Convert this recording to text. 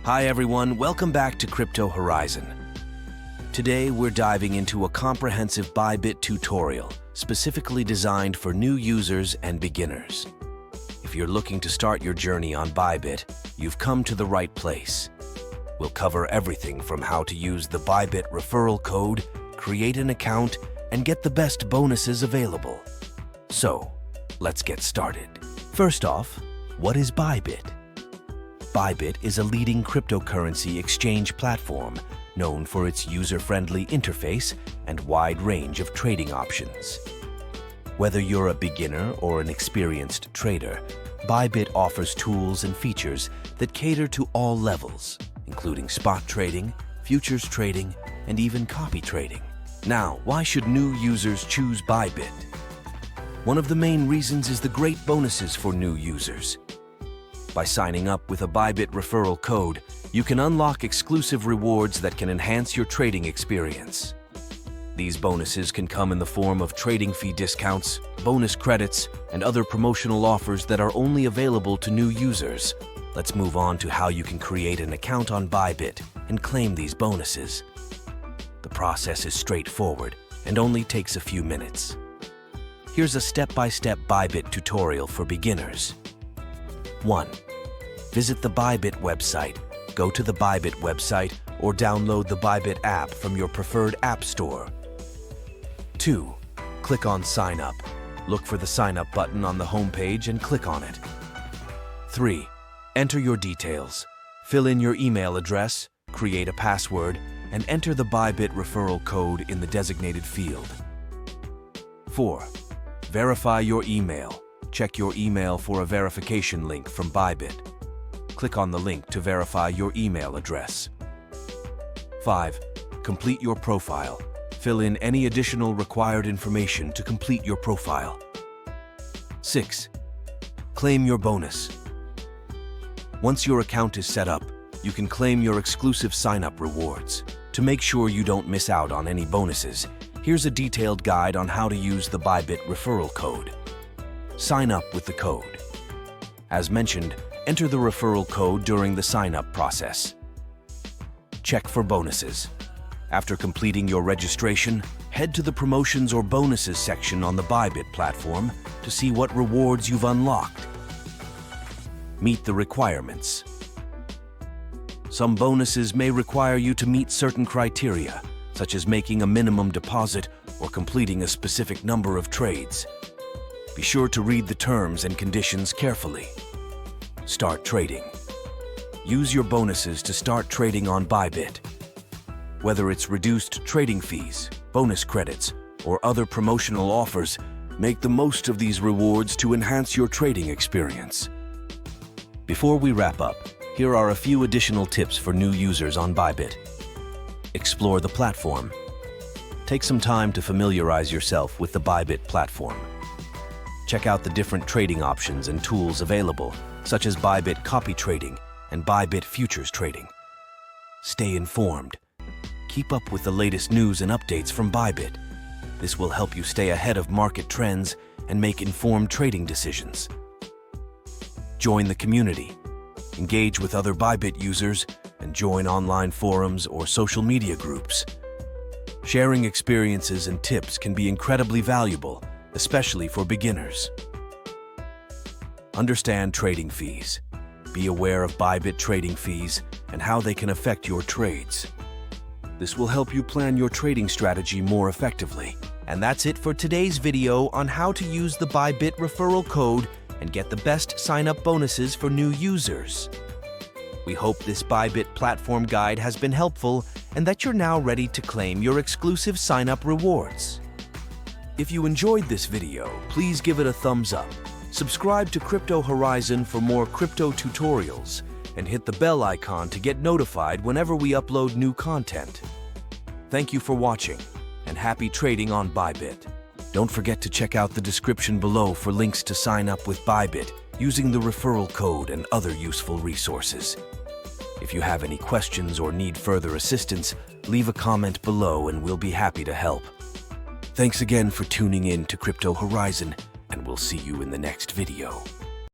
Hi everyone, welcome back to Crypto Horizon. Today we're diving into a comprehensive Bybit tutorial specifically designed for new users and beginners. If you're looking to start your journey on Bybit, you've come to the right place. We'll cover everything from how to use the Bybit referral code, create an account, and get the best bonuses available. So, let's get started. First off, what is Bybit? Bybit is a leading cryptocurrency exchange platform known for its user-friendly interface and wide range of trading options. Whether you're a beginner or an experienced trader, Bybit offers tools and features that cater to all levels, including spot trading, futures trading, and even copy trading. Now, why should new users choose Bybit? One of the main reasons is the great bonuses for new users. By signing up with a Bybit referral code, you can unlock exclusive rewards that can enhance your trading experience. These bonuses can come in the form of trading fee discounts, bonus credits, and other promotional offers that are only available to new users. Let's move on to how you can create an account on Bybit and claim these bonuses. The process is straightforward and only takes a few minutes. Here's a step-by-step Bybit tutorial for beginners. 1. Visit the Bybit website. Go to the Bybit website or download the Bybit app from your preferred app store. 2. Click on Sign Up. Look for the Sign Up button on the homepage and click on it. 3. Enter your details. Fill in your email address, create a password, and enter the Bybit referral code in the designated field. 4. Verify your email. Check your email for a verification link from Bybit. Click on the link to verify your email address. 5. Complete your profile. Fill in any additional required information to complete your profile. 6. Claim your bonus. Once your account is set up, you can claim your exclusive sign-up rewards. To make sure you don't miss out on any bonuses, here's a detailed guide on how to use the Bybit referral code. Sign up with the code. As mentioned, enter the referral code during the sign-up process. Check for bonuses. After completing your registration, head to the Promotions or Bonuses section on the Bybit platform to see what rewards you've unlocked. Meet the requirements. Some bonuses may require you to meet certain criteria, such as making a minimum deposit or completing a specific number of trades. Be sure to read the terms and conditions carefully. Start trading. Use your bonuses to start trading on Bybit. Whether it's reduced trading fees, bonus credits, or other promotional offers, make the most of these rewards to enhance your trading experience. Before we wrap up, here are a few additional tips for new users on Bybit. Explore the platform. Take some time to familiarize yourself with the Bybit platform. Check out the different trading options and tools available, such as Bybit copy trading and Bybit futures trading. Stay informed. Keep up with the latest news and updates from Bybit. This will help you stay ahead of market trends and make informed trading decisions. Join the community. Engage with other Bybit users and join online forums or social media groups. Sharing experiences and tips can be incredibly valuable, especially for beginners. Understand trading fees. Be aware of Bybit trading fees and how they can affect your trades. This will help you plan your trading strategy more effectively. And that's it for today's video on how to use the Bybit referral code and get the best sign-up bonuses for new users. We hope this Bybit platform guide has been helpful and that you're now ready to claim your exclusive sign-up rewards. If you enjoyed this video, please give it a thumbs up. Subscribe to Crypto Horizon for more crypto tutorials and hit the bell icon to get notified whenever we upload new content. Thank you for watching and happy trading on Bybit. Don't forget to check out the description below for links to sign up with Bybit using the referral code and other useful resources. If you have any questions or need further assistance, leave a comment below and we'll be happy to help. Thanks again for tuning in to Crypto Horizon, and we'll see you in the next video.